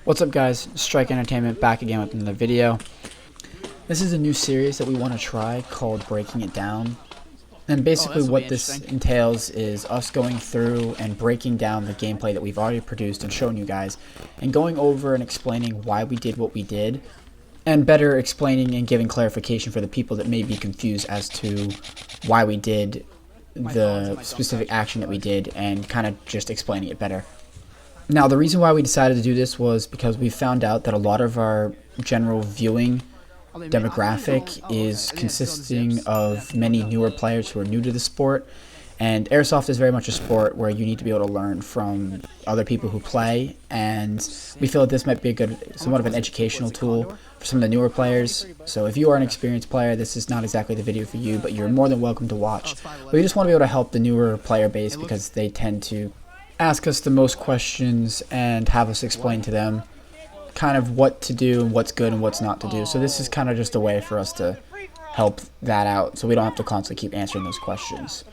What's up guys, Strike Entertainment back again with another video. This is a new series that we want to try called Breaking It Down. And basically what this entails is us going through and breaking down the gameplay that we've already produced and shown you guys, and going over and explaining why we did what we did, and better explaining and giving clarification for the people that may be confused as to why we did the specific action that we did, and kind of just explaining it better. Now, the reason why we decided to do this was because we found out that a lot of our general viewing demographic is consisting of many newer players who are new to the sport, and Airsoft is very much a sport where you need to be able to learn from other people who play, and we feel that this might be a good, somewhat of an educational tool for some of the newer players. So if you are an experienced player, this is not exactly the video for you, but you're more than welcome to watch. But we just want to be able to help the newer player base because they tend to ask us the most questions and have us explain to them kind of what to do and what's good and what's not to do. So this is kind of just a way for us to help that out so we don't have to constantly keep answering those questions.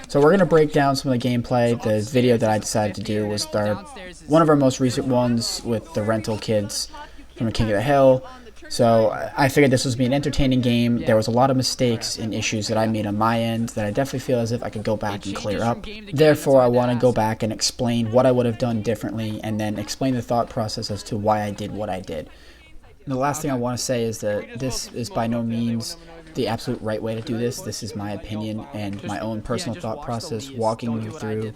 So we're going to break down some of the gameplay. The video that I decided to do was one of our most recent ones with the rental kids from King of the Hill. So I figured this was be an entertaining game. There was a lot of mistakes and issues that I made on my end that I definitely feel as if I could go back and clear up. Therefore, I want to go back and explain what I would have done differently, and then explain the thought process as to why I did what I did. And the last thing I want to say is that this is by no means the absolute right way to do this. This is my opinion and my own personal thought process, walking you through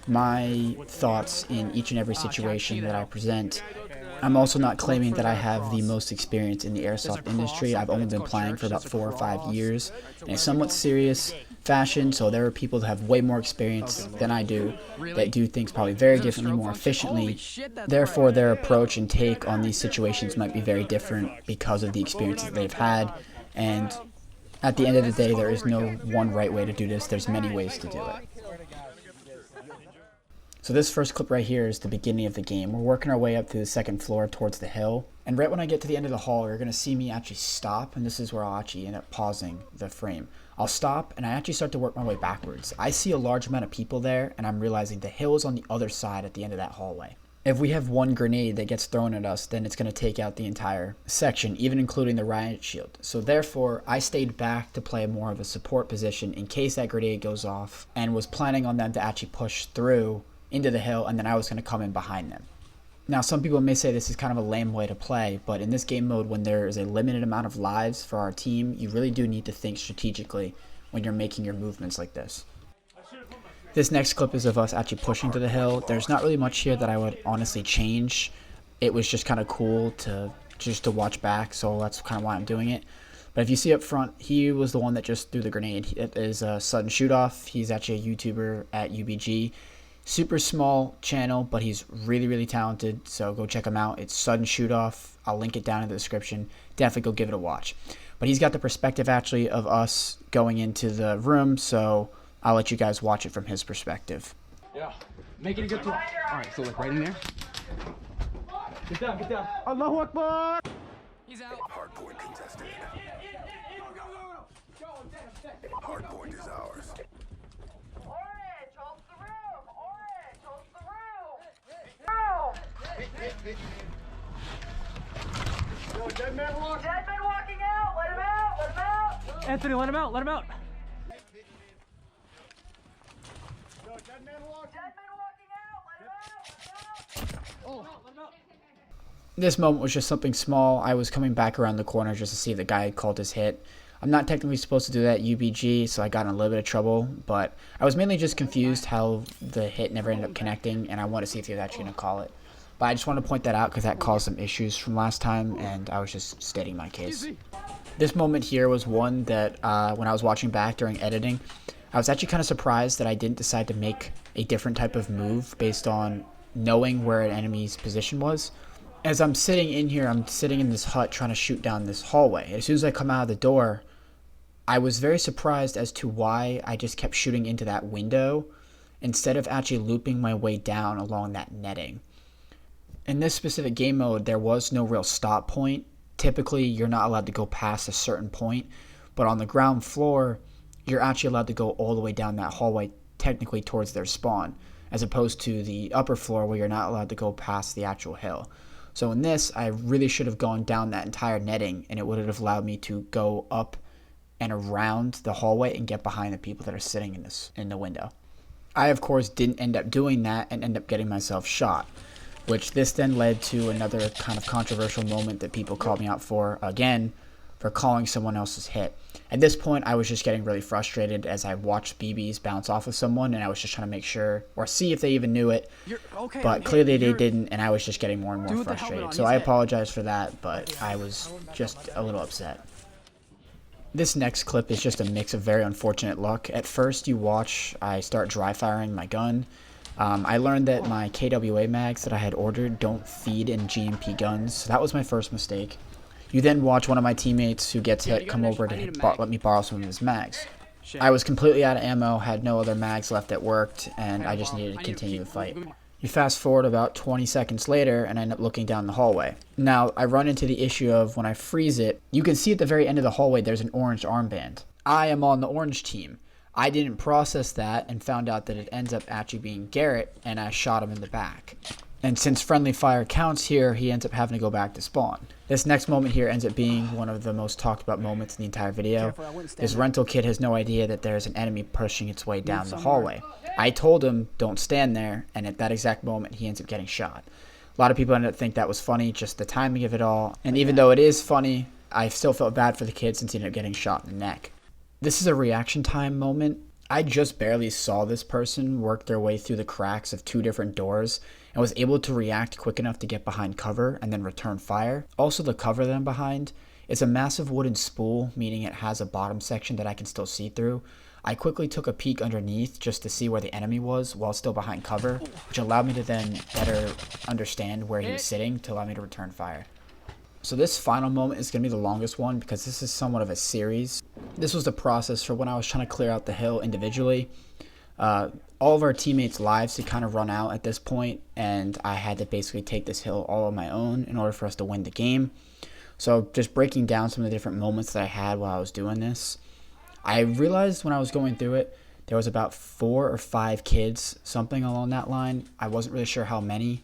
my thoughts in each and every situation that I present. I'm also not claiming that I have the most experience in the airsoft industry. I've only been playing for about 4 or 5 years in a somewhat serious fashion, so there are people that have way more experience than I do that do things probably very differently, more efficiently. Therefore, their approach and take on these situations might be very different because of the experiences they've had. And at the end of the day, there is no one right way to do this. There's many ways to do it. So this first clip right here is the beginning of the game. We're working our way up to the second floor towards the hill. And right when I get to the end of the hall, you're going to see me actually stop. And this is where I'll actually end up pausing the frame. I'll stop and I actually start to work my way backwards. I see a large amount of people there, and I'm realizing the hill is on the other side at the end of that hallway. If we have one grenade that gets thrown at us, then it's going to take out the entire section, even including the riot shield. So therefore, I stayed back to play more of a support position in case that grenade goes off, and was planning on them to actually push through into the hill, and then I was going to come in behind them. Now, some people may say this is kind of a lame way to play, but in this game mode, when there is a limited amount of lives for our team, you really do need to think strategically when you're making your movements like this. This next clip is of us actually pushing to the hill. There's not really much here that I would honestly change. It was just kind of cool to watch back, so that's kind of why I'm doing it. But if you see up front, he was the one that just threw the grenade. It is SuddenShootOff. He's actually a YouTuber at UBG. Super small channel, but he's really, really talented, so go check him out. It's SuddenShootOff. I'll link it down in the description. Definitely go give it a watch. But he's got the perspective actually of us going into the room, so I'll let you guys watch it from his perspective. Yeah, make it a good throw. Alright, so like right in there. Get down, get down. Allahu Akbar! He's out. Hard point contested. Hard point is ours. Yo, dead man walking out! Let him out! Let him out! Anthony, let him out! Let him out! Yo, dead man walking out! Let him out! Oh, let him out! This moment was just something small. I was coming back around the corner just to see if the guy had called his hit. I'm not technically supposed to do that at UBG, so I got in a little bit of trouble, but I was mainly just confused how the hit never ended up connecting, and I wanted to see if he was actually going to call it. But I just want to point that out because that caused some issues from last time, and I was just stating my case. This moment here was one that when I was watching back during editing, I was actually kind of surprised that I didn't decide to make a different type of move based on knowing where an enemy's position was. As I'm sitting in here, I'm sitting in this hut trying to shoot down this hallway. As soon as I come out of the door, I was very surprised as to why I just kept shooting into that window instead of actually looping my way down along that netting. In this specific game mode, there was no real stop point. Typically, you're not allowed to go past a certain point, but on the ground floor, you're actually allowed to go all the way down that hallway, technically towards their spawn, as opposed to the upper floor where you're not allowed to go past the actual hill. So in this, I really should have gone down that entire netting, and it would have allowed me to go up and around the hallway and get behind the people that are sitting in the window. I, of course, didn't end up doing that and end up getting myself shot, which this then led to another kind of controversial moment that people called me out for, again, for calling someone else's hit. At this point, I was just getting really frustrated as I watched BBs bounce off of someone, and I was just trying to make sure, or see if they even knew it, but clearly they didn't, and I was just getting more and more frustrated. So I apologize for that, but I was just a little upset. This next clip is just a mix of very unfortunate luck. At first, you watch, I start dry firing my gun. I learned that my KWA mags that I had ordered don't feed in GMP guns, so that was my first mistake. You then watch one of my teammates who gets hit come over to let me borrow some of his mags. I was completely out of ammo, had no other mags left that worked, and I just needed to continue the fight. You fast forward about 20 seconds later, and I end up looking down the hallway. Now, I run into the issue of when I freeze it, you can see at the very end of the hallway there's an orange armband. I am on the orange team. I didn't process that and found out that it ends up actually being Garrett, and I shot him in the back. And since friendly fire counts here, he ends up having to go back to spawn. This next moment here ends up being one of the most talked about moments in the entire video. This rental kid has no idea that there's an enemy pushing its way down the hallway. I told him, don't stand there, and at that exact moment, he ends up getting shot. A lot of people ended up thinking that was funny, just the timing of it all. And even though it is funny, I still felt bad for the kid since he ended up getting shot in the neck. This is a reaction time moment. I just barely saw this person work their way through the cracks of 2 different doors and was able to react quick enough to get behind cover and then return fire. Also, the cover that I'm behind is a massive wooden spool, meaning it has a bottom section that I can still see through. I quickly took a peek underneath just to see where the enemy was while still behind cover, which allowed me to then better understand where he was sitting to allow me to return fire. So this final moment is going to be the longest one because this is somewhat of a series. This was the process for when I was trying to clear out the hill individually. All of our teammates' lives had kind of run out at this point, and I had to basically take this hill all on my own in order for us to win the game. So just breaking down some of the different moments that I had while I was doing this, I realized when I was going through it, there was about 4 or 5 kids, something along that line. I wasn't really sure how many.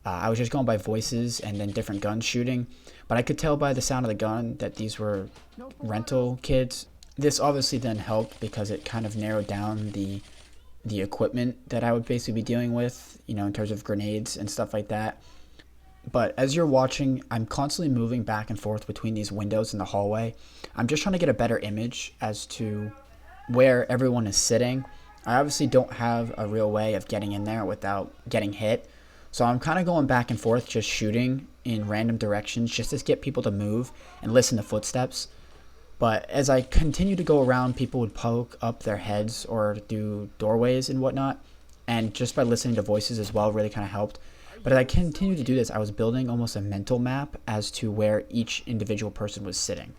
I was just going by voices and then different guns shooting, but I could tell by the sound of the gun that these were rental kids. This obviously then helped because it kind of narrowed down the equipment that I would basically be dealing with, you know, in terms of grenades and stuff like that. But as you're watching, I'm constantly moving back and forth between these windows in the hallway. I'm just trying to get a better image as to where everyone is sitting. I obviously don't have a real way of getting in there without getting hit. So I'm kind of going back and forth, just shooting in random directions just to get people to move and listen to footsteps. But as I continue to go around, people would poke up their heads or do doorways and whatnot. And just by listening to voices as well really kind of helped. But as I continued to do this, I was building almost a mental map as to where each individual person was sitting.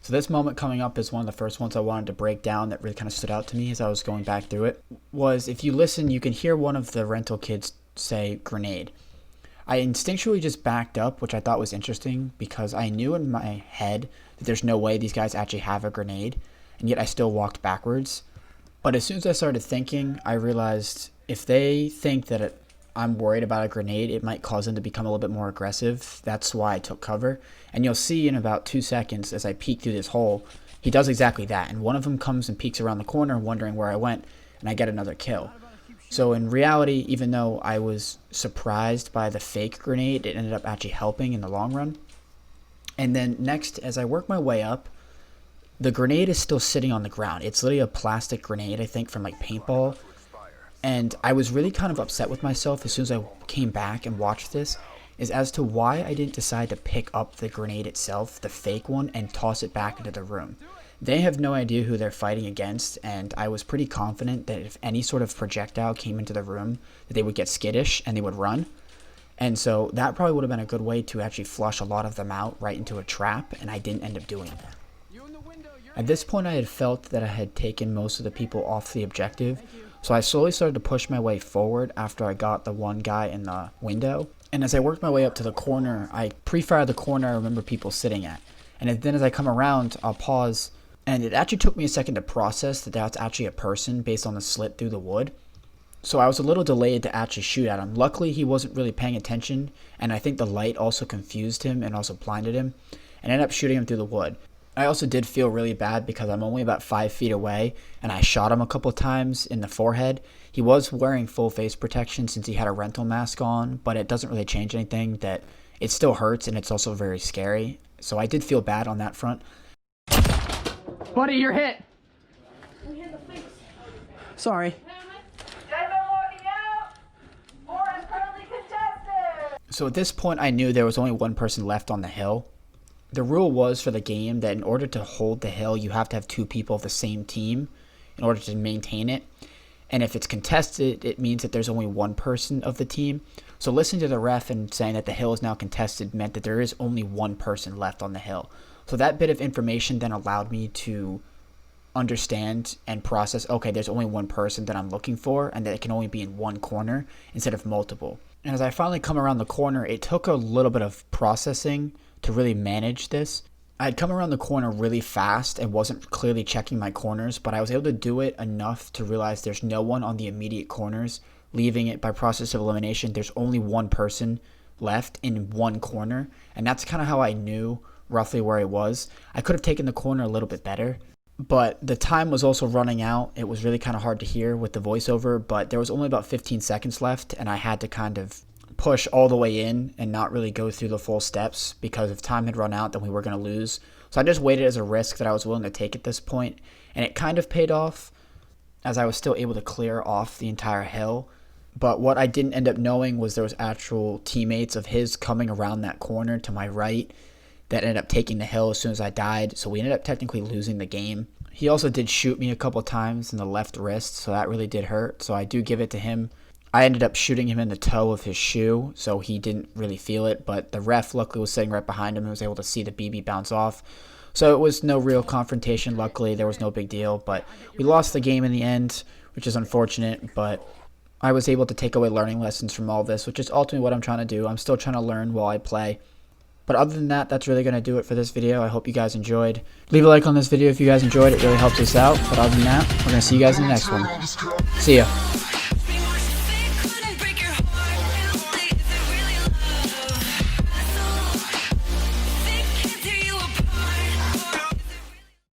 So this moment coming up is one of the first ones I wanted to break down that really kind of stood out to me as I was going back through it. Was if you listen, you can hear one of the rental kids say grenade. I instinctually just backed up, which I thought was interesting because I knew in my head that there's no way these guys actually have a grenade, and yet I still walked backwards. But as soon as I started thinking, I realized if they think that I'm worried about a grenade, it might cause them to become a little bit more aggressive. That's why I took cover. And you'll see in about 2 seconds as I peek through this hole, he does exactly that. And one of them comes and peeks around the corner wondering where I went, and I get another kill. So in reality, even though I was surprised by the fake grenade, it ended up actually helping in the long run. And then next, as I work my way up, the grenade is still sitting on the ground. It's literally a plastic grenade, I think, from like paintball. And I was really kind of upset with myself as soon as I came back and watched this, is as to why I didn't decide to pick up the grenade itself, the fake one, and toss it back into the room. They have no idea who they're fighting against, and I was pretty confident that if any sort of projectile came into the room, that they would get skittish and they would run. And so that probably would have been a good way to actually flush a lot of them out right into a trap, and I didn't end up doing that. At this point, I had felt that I had taken most of the people off the objective, so I slowly started to push my way forward after I got the one guy in the window. And as I worked my way up to the corner, I pre-fired the corner I remember people sitting at. And then as I come around, I'll pause. And it actually took me a second to process that that's actually a person based on the slit through the wood. So I was a little delayed to actually shoot at him. Luckily, he wasn't really paying attention, and I think the light also confused him and also blinded him, and ended up shooting him through the wood. I also did feel really bad because I'm only about 5 feet away, and I shot him a couple of times in the forehead. He was wearing full face protection since he had a rental mask on, but it doesn't really change anything. That it still hurts, and it's also very scary. So I did feel bad on that front. Buddy, you're hit. Sorry. So at this point, I knew there was only one person left on the hill. The rule was for the game that in order to hold the hill, you have to have 2 people of the same team in order to maintain it. And if it's contested, it means that there's only one person of the team. So listening to the ref and saying that the hill is now contested meant that there is only one person left on the hill. So that bit of information then allowed me to understand and process, okay, there's only one person that I'm looking for, and that it can only be in one corner instead of multiple. And as I finally come around the corner, it took a little bit of processing to really manage this. I had come around the corner really fast and wasn't clearly checking my corners, but I was able to do it enough to realize there's no one on the immediate corners, leaving it by process of elimination. There's only one person left in one corner, and that's kind of how I knew roughly where I was. I could have taken the corner a little bit better, but the time was also running out. It was really kind of hard to hear with the voiceover, but there was only about 15 seconds left, and I had to kind of push all the way in and not really go through the full steps, because if time had run out, then we were going to lose. So I just waited as a risk that I was willing to take at this point, and it kind of paid off as I was still able to clear off the entire hill. But what I didn't end up knowing was there was actual teammates of his coming around that corner to my right that ended up taking the hill as soon as I died, so we ended up technically losing the game. He also did shoot me a couple times in the left wrist, so that really did hurt, so I do give it to him. I ended up shooting him in the toe of his shoe, so he didn't really feel it, but the ref luckily was sitting right behind him and was able to see the BB bounce off. So it was no real confrontation. Luckily, there was no big deal, but we lost the game in the end, which is unfortunate, but I was able to take away learning lessons from all this, which is ultimately what I'm trying to do. I'm still trying to learn while I play. But other than that, that's really going to do it for this video. I hope you guys enjoyed. Leave a like on this video if you guys enjoyed. It really helps us out. But other than that, we're going to see you guys in the next one. See ya.